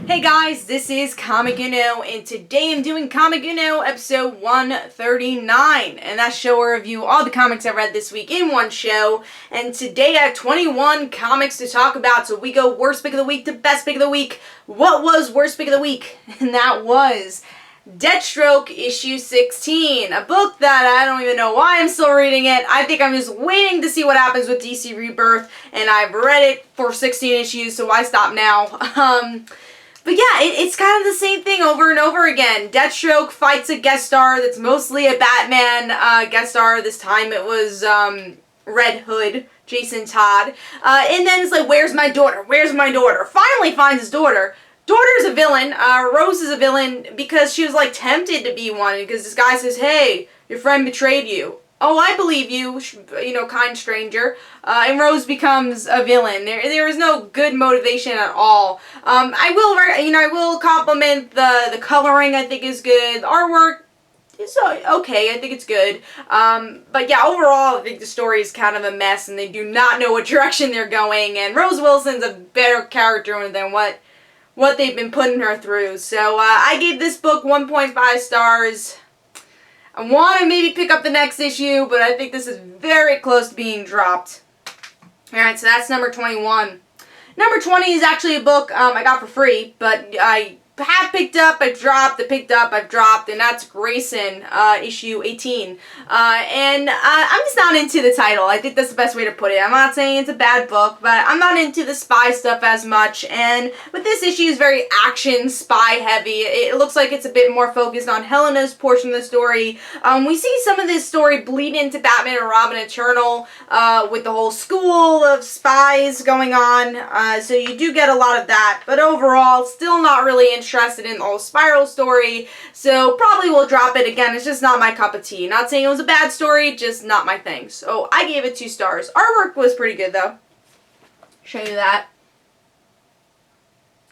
Hey guys, this is Comic Uno, and today I'm doing Comic Uno episode 139, and that's show I review all the comics I read this week in one show, and today I have 21 comics to talk about, so we go worst pick of the week to best pick of the week. What was worst pick of the week? And that was Deathstroke issue 16, a book that I don't even know why I'm still reading it. I think I'm just waiting to see what happens with DC Rebirth, and I've read it for 16 issues, so why stop now? But yeah, it's kind of the same thing over and over again. Deathstroke fights a guest star that's mostly a Batman guest star. This time it was Red Hood, Jason Todd. And then it's like, where's my daughter? Where's my daughter? Finally finds his daughter. Daughter's a villain. Rose is a villain because she was like tempted to be one because this guy says, hey, your friend betrayed you. Oh, I believe you, kind stranger. And Rose becomes a villain. There is no good motivation at all. I will compliment the coloring. I think is good. The artwork is okay. I think it's good. But yeah, overall, I think the story is kind of a mess, and they do not know what direction they're going. And Rose Wilson's a better character than what they've been putting her through. So I gave this book 1.5 stars. I want to maybe pick up the next issue, but I think this is very close to being dropped. Alright, so that's number 21. Number 20 is actually a book I got for free, but I have picked up, I've dropped, I picked up, I've dropped, and that's Grayson, issue 18. I'm just not into the title. I think that's the best way to put it. I'm not saying it's a bad book, but I'm not into the spy stuff as much, and but this issue is very action, spy heavy. It looks like it's a bit more focused on Helena's portion of the story. We see some of this story bleed into Batman and Robin Eternal, with the whole school of spies going on, so you do get a lot of that, but overall, still not really interested in the whole Spiral story, so probably will drop it again. It's just not my cup of tea. Not saying it was a bad story, just not my thing. So I gave it 2 stars. Artwork was pretty good though. Show you that.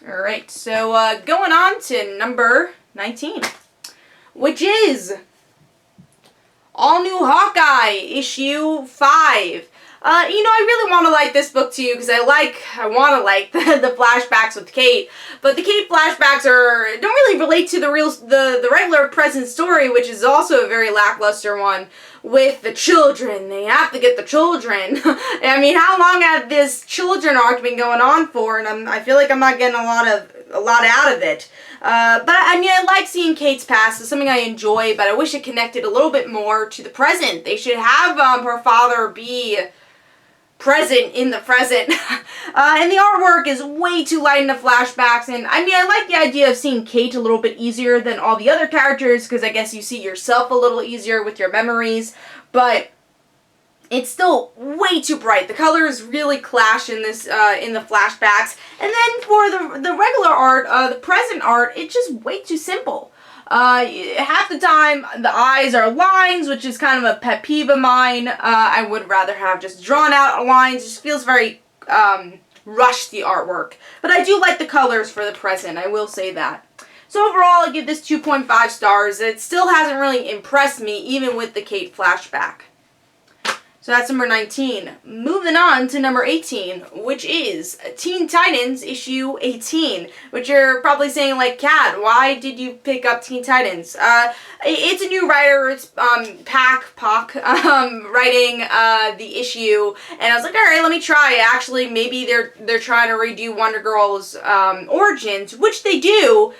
Alright, so going on to number 19, which is All New Hawkeye, issue 5. I really want to like this book too, because I want to like the flashbacks with Kate, but the Kate flashbacks don't really relate to the regular present story, which is also a very lackluster one with the children. They have to get the children. I mean, how long have this children arc been going on for? And I feel like I'm not getting a lot out of it. But I mean, I like seeing Kate's past. It's something I enjoy, but I wish it connected a little bit more to the present. They should have her father be present in the present. And the artwork is way too light in the flashbacks, and I mean, I like the idea of seeing Kate a little bit easier than all the other characters, because I guess you see yourself a little easier with your memories, but it's still way too bright. The colors really clash in this, in the flashbacks, and then for the regular art, the present art, it's just way too simple. Half the time, the eyes are lines, which is kind of a pet peeve of mine. I would rather have just drawn out lines. It just feels very, rushed, the artwork. But I do like the colors for the present, I will say that. So overall, I give this 2.5 stars. It still hasn't really impressed me, even with the Kate flashback. So that's number 19. Moving on to number 18, which is Teen Titans issue 18, which you're probably saying, like, Kat, why did you pick up Teen Titans? It's a new writer. It's Pac writing the issue, and I was like, all right, let me try. Actually, maybe they're trying to redo Wonder Girl's origins, which they do,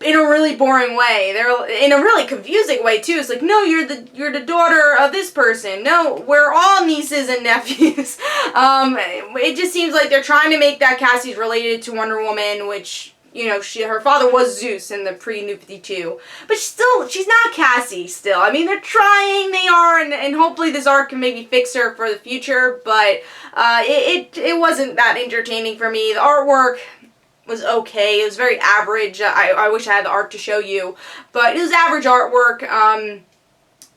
in a really boring way. They're in a really confusing way too. It's like, no, you're the daughter of this person. No, we're all nieces and nephews. It just seems like they're trying to make that Cassie's related to Wonder Woman, which, her father was Zeus in the pre-New 52. But she's not Cassie still. I mean, they're trying, they are, and hopefully this arc can maybe fix her for the future, but it wasn't that entertaining for me. The artwork was okay. It was very average. I wish I had the art to show you, but it was average artwork.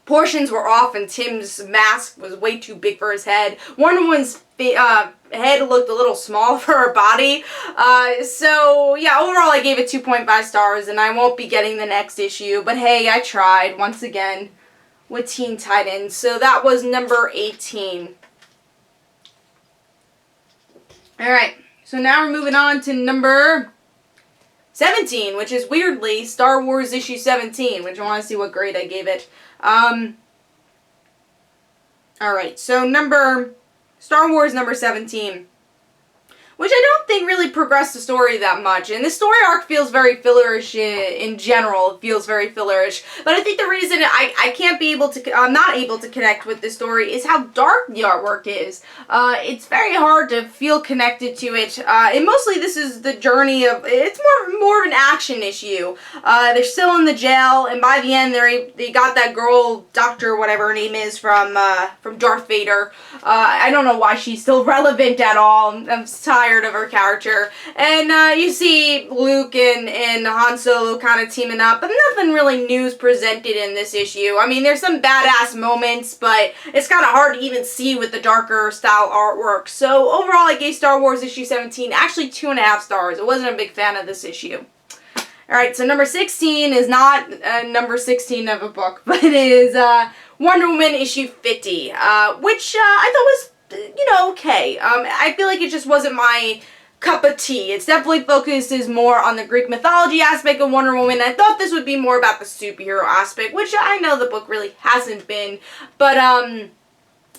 Portions were off, and Tim's mask was way too big for his head. Wonder Woman's head looked a little small for her body. So yeah, overall I gave it 2.5 stars, and I won't be getting the next issue, but hey, I tried once again with Teen Titans. So that was number 18. Alright. So now we're moving on to number 17, which is weirdly Star Wars issue 17, which I want to see what grade I gave it. Alright, so Star Wars number 17. Which I don't think really progressed the story that much. And the story arc feels very fillerish in general. It feels very fillerish. But I think the reason I'm not able to connect with the story is how dark the artwork is. It's very hard to feel connected to it. And mostly this is the journey of, it's more of an action issue. They're still in the jail, and by the end they got that girl, Doctor, whatever her name is, from Darth Vader. I don't know why she's still relevant at all. I'm tired of her character. And you see Luke and Han Solo kind of teaming up, but nothing really new is presented in this issue. I mean, there's some badass moments, but it's kind of hard to even see with the darker style artwork. So overall, I gave Star Wars issue 17 actually 2.5 stars. I wasn't a big fan of this issue. Alright, so number 16 is not number 16 of a book, but it is Wonder Woman issue 50, which I thought was, okay. I feel like it just wasn't my cup of tea. It definitely focuses more on the Greek mythology aspect of Wonder Woman. I thought this would be more about the superhero aspect, which I know the book really hasn't been. But,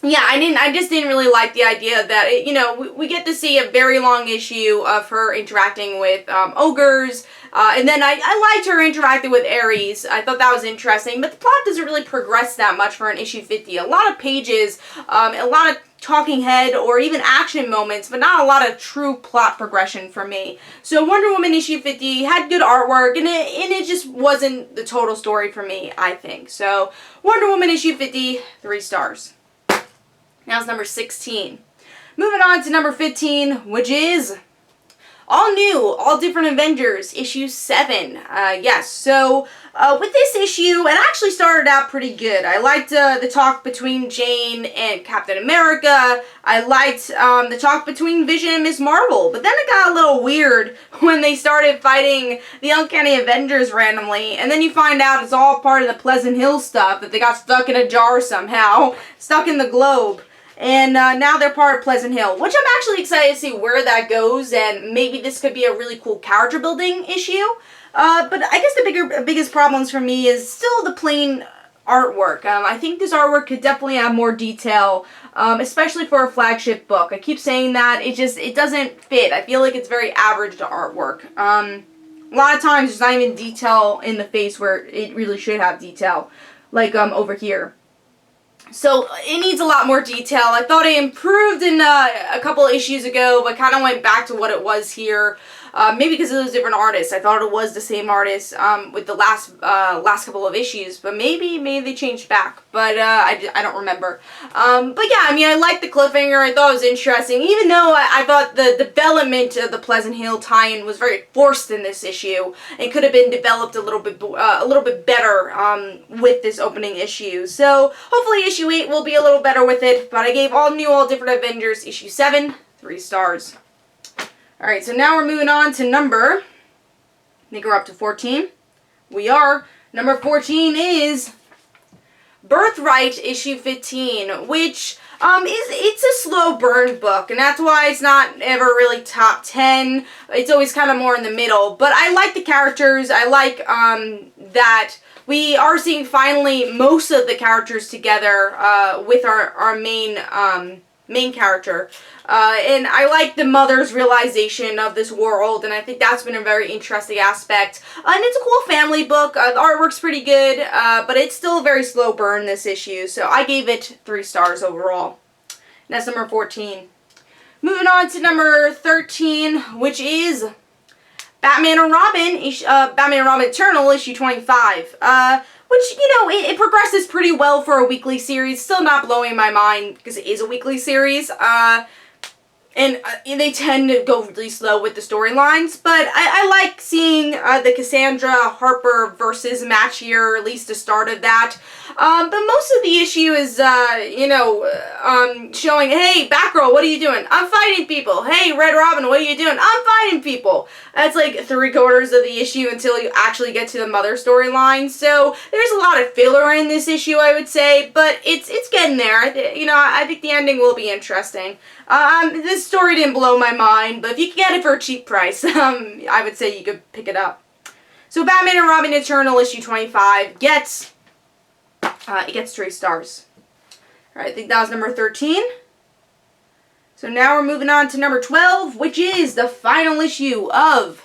yeah, I just didn't really like the idea that, we get to see a very long issue of her interacting with ogres, and then I liked her interacting with Ares. I thought that was interesting, but the plot doesn't really progress that much for an issue 50. A lot of pages, a lot of talking head or even action moments, but not a lot of true plot progression for me. So Wonder Woman issue 50 had good artwork, and it just wasn't the total story for me, I think. So Wonder Woman issue 50, 3 stars. Now it's number 16. Moving on to number 15, which is All New, All Different Avengers, issue 7. Yes, so with this issue, it actually started out pretty good. I liked the talk between Jane and Captain America. I liked the talk between Vision and Ms. Marvel. But then it got a little weird when they started fighting the Uncanny Avengers randomly. And then you find out it's all part of the Pleasant Hill stuff, that they got stuck in a jar somehow, stuck in the globe. And now they're part of Pleasant Hill, which I'm actually excited to see where that goes, and maybe this could be a really cool character building issue. But I guess the biggest problems for me is still the plain artwork. I think this artwork could definitely have more detail, especially for a flagship book. I keep saying that, it doesn't fit. I feel like it's very average to artwork. A lot of times there's not even detail in the face where it really should have detail, like over here. So it needs a lot more detail. I thought it improved in a couple of issues ago, but kind of went back to what it was here. Maybe because it was different artists. I thought it was the same artist with the last couple of issues, but maybe they changed back. But I don't remember. But yeah, I mean, I liked the cliffhanger. I thought it was interesting, even though I thought the development of the Pleasant Hill tie-in was very forced in this issue. It could have been developed a little bit better with this opening issue. So hopefully issue 8 will be a little better with it. But I gave All New, All Different Avengers issue 7 3 stars. Alright, so now we're moving on to I think we're up to 14. We are. Number 14 is Birthright issue 15, which it's a slow burn book, and that's why it's not ever really top 10. It's always kind of more in the middle, but I like the characters. I like that we are seeing finally most of the characters together with our main character. And I like the mother's realization of this world, and I think that's been a very interesting aspect. And it's a cool family book. The artwork's pretty good, but it's still a very slow burn, this issue. So I gave it 3 stars overall. And that's number 14. Moving on to number 13, which is Batman and Robin, Batman and Robin Eternal, issue 25. Which, it progresses pretty well for a weekly series. Still not blowing my mind because it is a weekly series. And they tend to go really slow with the storylines. But I like seeing the Cassandra Harper versus match here, or at least the start of that. But most of the issue is, showing, hey, Batgirl, what are you doing? I'm fighting people. Hey, Red Robin, what are you doing? I'm fighting people. That's like 3/4 of the issue until you actually get to the mother storyline. So there's a lot of filler in this issue, I would say, but it's getting there. I think the ending will be interesting. This story didn't blow my mind, but if you can get it for a cheap price, I would say you could pick it up. So Batman and Robin Eternal issue 25 gets 3 stars. Alright, I think that was number 13. So now we're moving on to number 12, which is the final issue of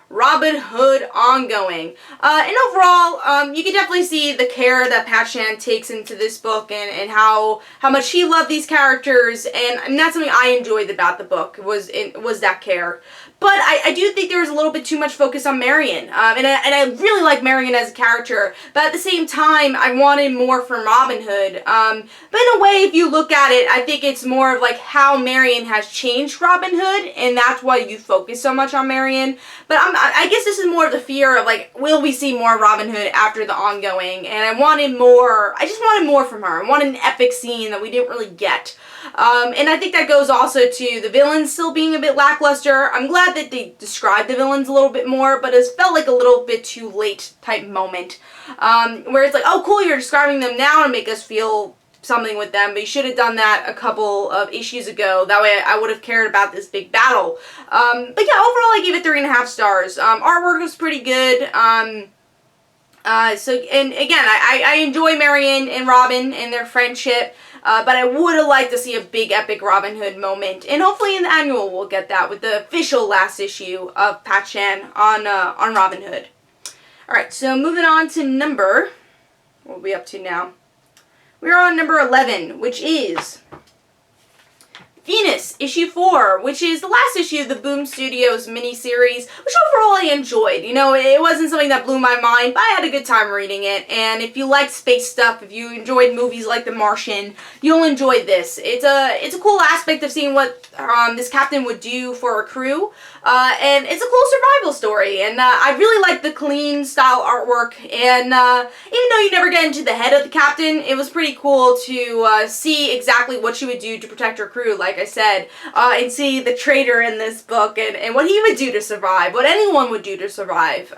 Robin Hood ongoing. And overall, you can definitely see the care that Patsy takes into this book and how much he loved these characters, and that's something I enjoyed about the book, was that care. But I do think there was a little bit too much focus on Marion, and I really like Marion as a character, but at the same time, I wanted more from Robin Hood. But in a way, if you look at it, I think it's more of like how Marion has changed Robin Hood, and that's why you focus so much on Marion. But I guess this is more of the fear of like, will we see more Robin Hood after the ongoing? And I wanted more. I just wanted more from her. I wanted an epic scene that we didn't really get. And I think that goes also to the villains still being a bit lackluster. I'm glad that they described the villains a little bit more, but it felt like a little bit too late type moment. Where it's like, oh cool, you're describing them now to make us feel something with them, but you should have done that a couple of issues ago. That way I would have cared about this big battle. But yeah, overall I gave it 3.5 stars. Artwork was pretty good. And again, I enjoy Marion and Robin and their friendship, but I would have liked to see a big epic Robin Hood moment, and hopefully in the annual we'll get that with the official last issue of Patsy on Robin Hood. Alright, so moving on to number, what are we up to now? We're on number 11, which is Venus, issue 4, which is the last issue of the Boom Studios miniseries, which overall I enjoyed. You know, it wasn't something that blew my mind, but I had a good time reading it. And if you like space stuff, if you enjoyed movies like The Martian, you'll enjoy this. It's a cool aspect of seeing what this captain would do for a crew. And it's a cool survival story, and I really like the clean style artwork, and even though you never get into the head of the captain, it was pretty cool to see exactly what she would do to protect her crew, like I said, and see the traitor in this book, and what he would do to survive, what anyone would do to survive.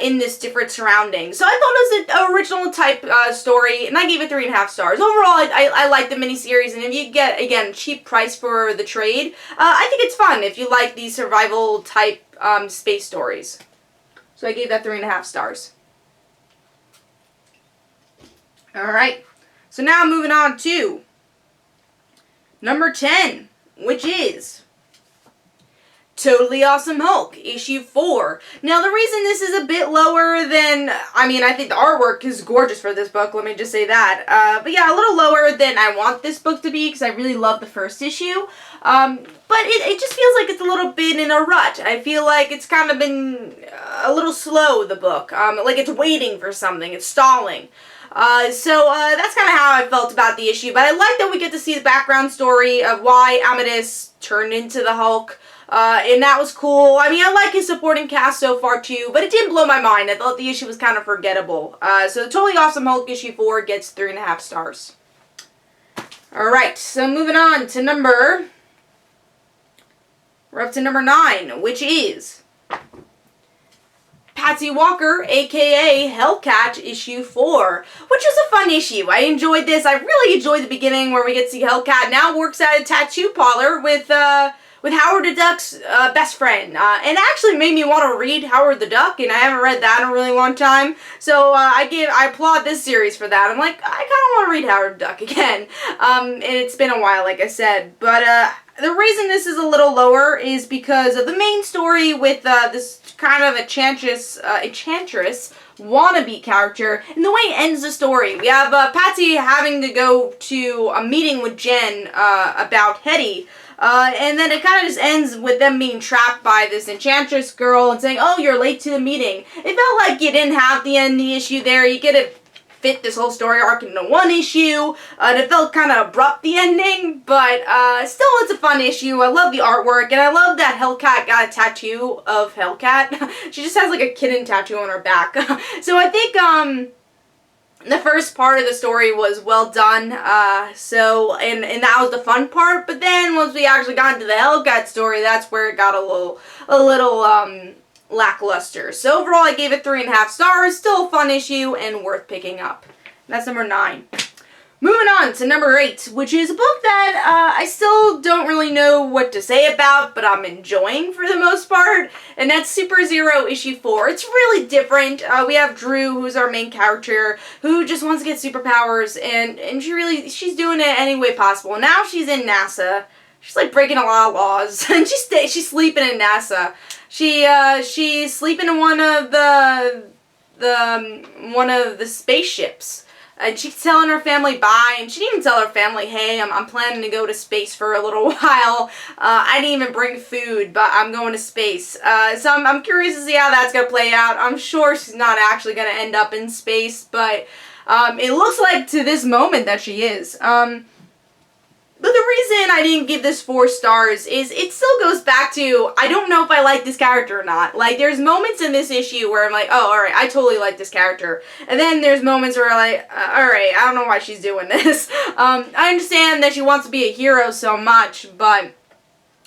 In this different surroundings. So I thought it was an original type story, and I gave it 3.5 stars. Overall, I like the miniseries, and if you get, again, a cheap price for the trade, I think it's fun if you like these survival type space stories. So I gave that 3.5 stars. Alright, so now moving on to number 10, which is Totally Awesome Hulk, issue 4. Now, the reason this is a bit lower than, I think the artwork is gorgeous for this book, let me just say that. But yeah, a little lower than I want this book to be, because I really love the first issue. But it just feels like it's a little bit in a rut. I feel like it's kind of been a little slow, the book. Like it's waiting for something, it's stalling. So that's kind of how I felt about the issue. But I like that we get to see the background story of why Amadeus turned into the Hulk. And that was cool. I mean, I like his supporting cast so far too, but it didn't blow my mind. I thought the issue was kind of forgettable. So Totally Awesome Hulk issue 4 gets 3.5 stars. Alright, so moving on to we're up to number 9, which is Patsy Walker, aka Hellcat, issue 4, which was a fun issue. I enjoyed this. I really enjoyed the beginning where we get to see Hellcat now works at a tattoo parlor with Howard the Duck's best friend. And it actually made me want to read Howard the Duck, and I haven't read that in a really long time. So I applaud this series for that. I'm like, I kind of want to read Howard the Duck again. And it's been a while, like I said. But the reason this is a little lower is because of the main story with this kind of enchantress wannabe character, and the way it ends the story. We have Patsy having to go to a meeting with Jen about Hetty. And then it kind of just ends with them being trapped by this enchantress girl and saying, oh, you're late to the meeting. It felt like you didn't have the end the issue there. You could have fit this whole story arc into one issue, and it felt kind of abrupt, the ending, but still it's a fun issue. I love the artwork, and I love that Hellcat got a tattoo of Hellcat. She just has like a kitten tattoo on her back. So I think the first part of the story was well done, and that was the fun part, but then once we actually got into the Hellcat story, that's where it got a little lackluster. So overall I gave it 3.5 stars, still a fun issue and worth picking up. That's number 9. Moving on to number 8, which is a book that I still don't really know what to say about, but I'm enjoying for the most part, and that's Super Zero issue 4. It's really different. We have Drew, who's our main character, who just wants to get superpowers, and she's doing it any way possible. Now she's in NASA. She's like breaking a lot of laws, and she's sleeping in NASA. She's sleeping in one of the spaceships. And she's telling her family bye, and she didn't even tell her family, hey, I'm planning to go to space for a little while. I didn't even bring food, but I'm going to space. So I'm curious to see how that's going to play out. I'm sure she's not actually going to end up in space, but it looks like to this moment that she is. But the reason I didn't give this 4 stars is it still goes back to, I don't know if I like this character or not. Like, there's moments in this issue where I'm like, oh, alright, I totally like this character. And then there's moments where I'm like, alright, I don't know why she's doing this. I understand that she wants to be a hero so much, but...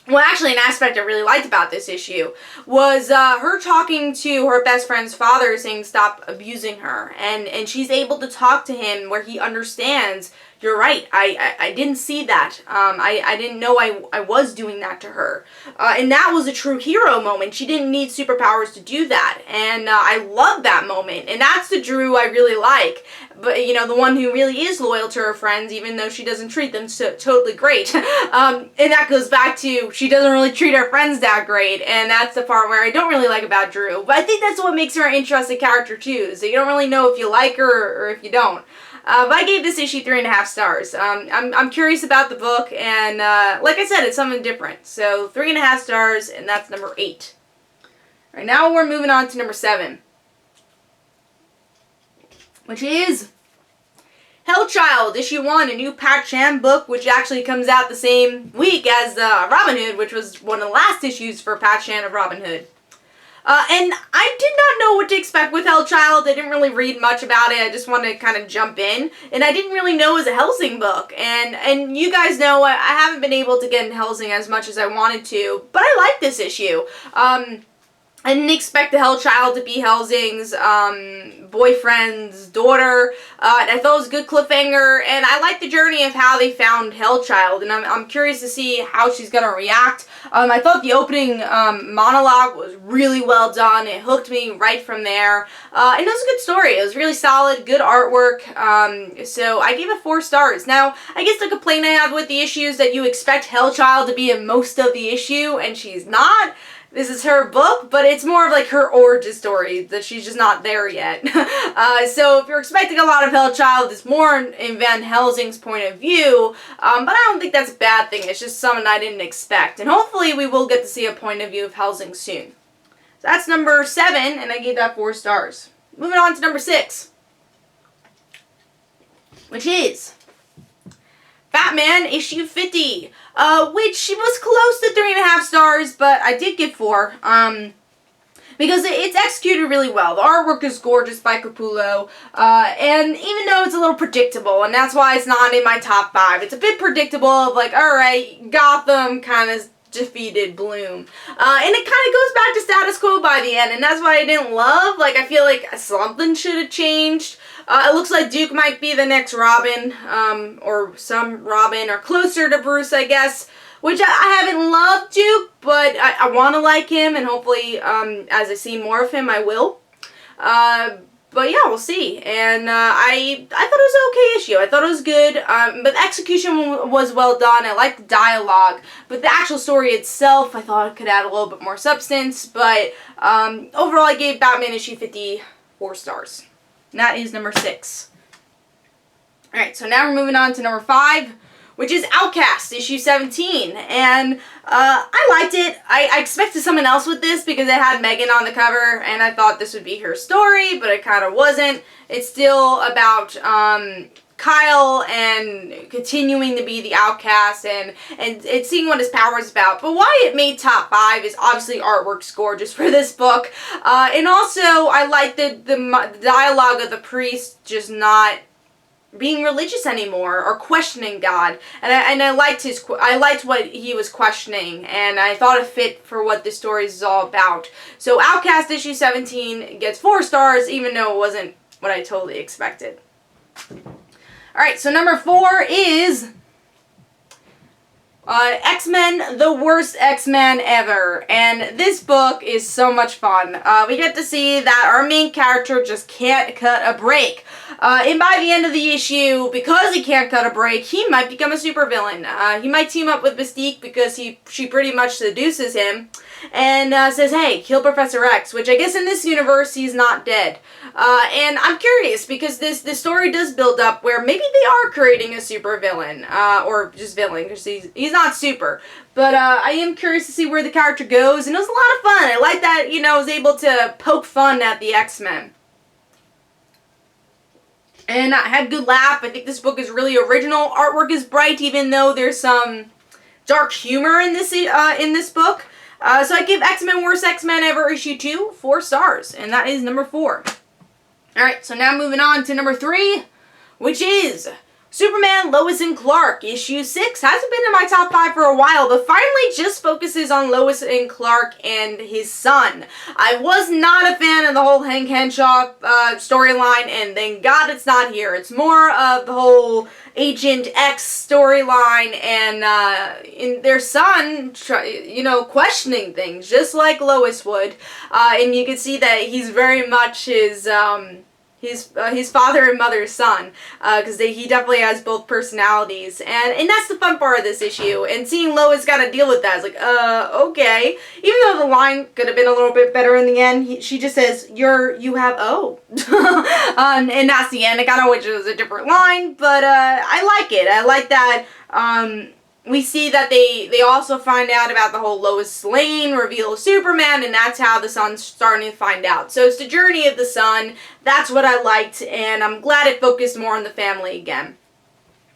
Well, actually, an aspect I really liked about this issue was her talking to her best friend's father, saying stop abusing her. And she's able to talk to him where he understands, you're right, I didn't see that. I didn't know I was doing that to her. And that was a true hero moment. She didn't need superpowers to do that. And I love that moment. And that's the Drew I really like. But, you know, the one who really is loyal to her friends, even though she doesn't treat them so totally great. And that goes back to, she doesn't really treat her friends that great. And that's the part where I don't really like about Drew. But I think that's what makes her an interesting character, too. So you don't really know if you like her or if you don't. But I gave this issue 3.5 stars. I'm curious about the book, and like I said, it's something different. So 3.5 stars, and that's number 8. All right, now we're moving on to number 7, which is Hellchild, issue 1, a new Pat Chan book, which actually comes out the same week as Robin Hood, which was one of the last issues for Pat Chan of Robin Hood. And I did not know what to expect with Hellchild. I didn't really read much about it. I just wanted to kind of jump in. And I didn't really know it was a Hellsing book. And you guys know I haven't been able to get in Hellsing as much as I wanted to. But I like this issue. I didn't expect the Hellchild to be Hellsing's boyfriend's daughter. And I thought it was a good cliffhanger, and I like the journey of how they found Hellchild, and I'm curious to see how she's going to react. I thought the opening monologue was really well done. It hooked me right from there. And it was a good story. It was really solid, good artwork. So I gave it 4 stars. Now, I guess the complaint I have with the issue is that you expect Hellchild to be in most of the issue, and she's not. This is her book, but it's more of like her origin story, that she's just not there yet. So if you're expecting a lot of Hellchild, it's more in Van Helsing's point of view, but I don't think that's a bad thing. It's just something I didn't expect, and hopefully we will get to see a point of view of Helsing soon. So that's number 7, and I gave that 4 stars. Moving on to number 6, which is Batman issue 50. Which was close to 3.5 stars, but I did give 4, because it's executed really well. The artwork is gorgeous by Capullo, and even though it's a little predictable, and that's why it's not in my top 5, it's a bit predictable of like, alright, Gotham kind of defeated Bloom. And it kind of goes back to status quo by the end, and that's why I didn't love. Like, I feel like something should have changed. It looks like Duke might be the next Robin, or some Robin, or closer to Bruce, I guess. Which I haven't loved Duke, but I want to like him, and hopefully, as I see more of him, I will. But yeah, we'll see. And I thought it was an okay issue. I thought it was good, but the execution was well done. I liked the dialogue, but the actual story itself, I thought it could add a little bit more substance. But overall, I gave Batman issue 50 4 stars. And that is number 6. Alright, so now we're moving on to number 5, which is Outcast, issue 17. And I liked it. I expected someone else with this because it had Megan on the cover, and I thought this would be her story, but it kind of wasn't. It's still about Kyle and continuing to be the outcast and seeing what his power is about. But why it made top 5 is obviously artwork's gorgeous for this book. And also, I like the dialogue of the priest just not being religious anymore or questioning God, and I liked what he was questioning, and I thought it fit for what this story is all about. So Outcast issue 17 gets 4 stars, even though it wasn't what I totally expected. Alright, so number 4 is X-Men, the worst X-Men ever. And this book is so much fun. We get to see that our main character just can't cut a break. And by the end of the issue, because he can't cut a break, he might become a supervillain. He might team up with Mystique because she pretty much seduces him and says, hey, kill Professor X, which I guess in this universe he's not dead. And I'm curious because this story does build up where maybe they are creating a supervillain, or just villain, because he's not super. But I am curious to see where the character goes, and it was a lot of fun. I like that, I was able to poke fun at the X-Men. And I had a good laugh. I think this book is really original. Artwork is bright, even though there's some dark humor in this book. So I give X-Men Worst X-Men Ever issue 2 4 stars, and that is number 4. Alright, so now moving on to number 3, which is Superman, Lois, and Clark, issue 6. Hasn't been in my top 5 for a while, but finally just focuses on Lois and Clark and his son. I was not a fan of the whole Hank Henshaw storyline, and thank God it's not here. It's more of the whole Agent X storyline and in their son, questioning things, just like Lois would. And you can see that he's very much his father and mother's son, because he definitely has both personalities, and that's the fun part of this issue, and seeing Lois got to deal with that is like, okay, even though the line could have been a little bit better in the end, she just says, you have O, and that's the end. I kind of wish it was a different line, but I like it. I like that, we see that they also find out about the whole Lois Lane reveal of Superman, and that's how the son's starting to find out. So it's the journey of the son. That's what I liked, and I'm glad it focused more on the family again.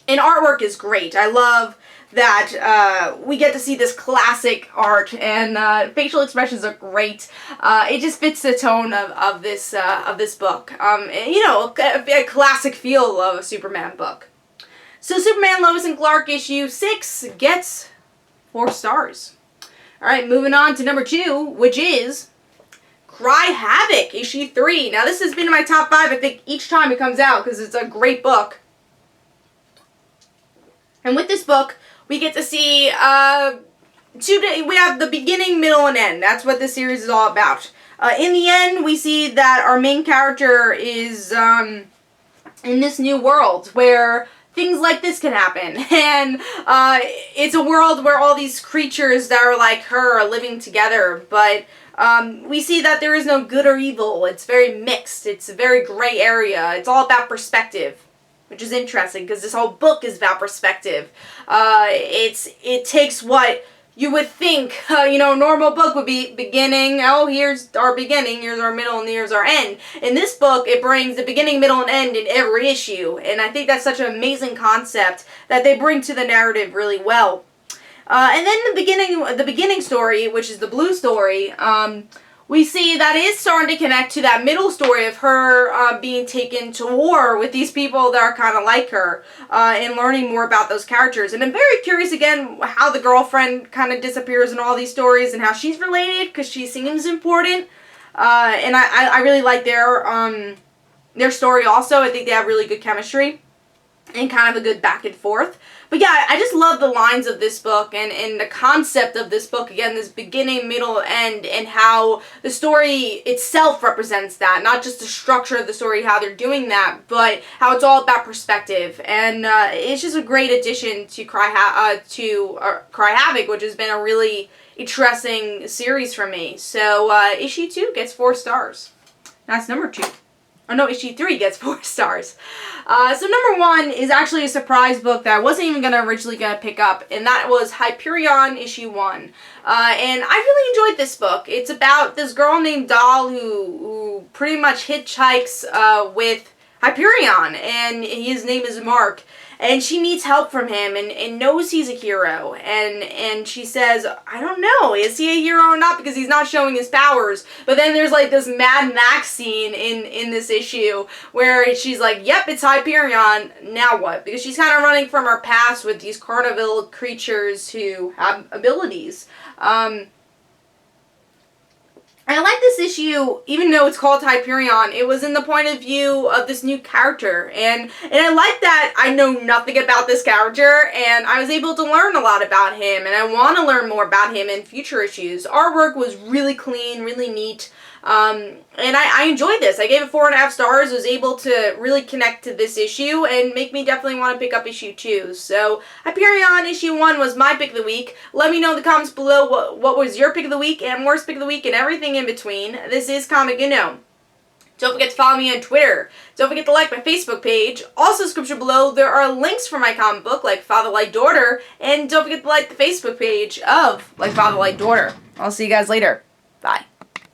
And artwork is great. I love that we get to see this classic art, and facial expressions are great. It just fits the tone of this book. A classic feel of a Superman book. So Superman, Lois, and Clark issue 6 gets 4 stars. Alright, moving on to number 2, which is Cry Havoc, issue 3. Now this has been in my top 5, I think, each time it comes out, because it's a great book. And with this book, we get to see, we have the beginning, middle, and end. That's what this series is all about. In the end, we see that our main character is in this new world where things like this can happen, and it's a world where all these creatures that are like her are living together, but we see that there is no good or evil. It's very mixed. It's a very gray area. It's all about perspective, which is interesting because this whole book is about perspective. It takes what you would think, a normal book would be beginning, here's our beginning, here's our middle, and here's our end. In this book, it brings the beginning, middle, and end in every issue, and I think that's such an amazing concept that they bring to the narrative really well. And then the beginning story, which is the blue story, we see that is starting to connect to that middle story of her being taken to war with these people that are kind of like her, and learning more about those characters. And I'm very curious again how the girlfriend kind of disappears in all these stories and how she's related, because she seems important. And I really like their story also. I think they have really good chemistry and kind of a good back and forth. But yeah, I just love the lines of this book and the concept of this book. Again, this beginning, middle, end, and how the story itself represents that. Not just the structure of the story, how they're doing that, but how it's all about perspective. And it's just a great addition to Cry Havoc, which has been a really interesting series for me. So issue 2 gets 4 stars. That's number 2. Oh no, issue 3 gets 4 stars. So number 1 is actually a surprise book that I wasn't even originally going to pick up, and that was Hyperion issue 1. And I really enjoyed this book. It's about this girl named Doll who pretty much hitchhikes with Hyperion, and his name is Mark. And she needs help from him and knows he's a hero. And she says, I don't know, is he a hero or not? Because he's not showing his powers. But then there's like this Mad Max scene in this issue where she's like, yep, it's Hyperion, now what? Because she's kind of running from her past with these carnival creatures who have abilities. I like this issue, even though it's called Hyperion, it was in the point of view of this new character. And I like that I know nothing about this character, and I was able to learn a lot about him, and I want to learn more about him in future issues. Artwork was really clean, really neat. And I enjoyed this. I gave it 4.5 stars, was able to really connect to this issue and make me definitely want to pick up issue 2. So, Hyperion issue 1 was my pick of the week. Let me know in the comments below what was your pick of the week and worst pick of the week and everything in between. This is Comic Uno. Don't forget to follow me on Twitter. Don't forget to like my Facebook page. Also, description below, there are links for my comic book, like Father Like Daughter. And don't forget to like the Facebook page of Like Father Like Daughter. I'll see you guys later. Bye.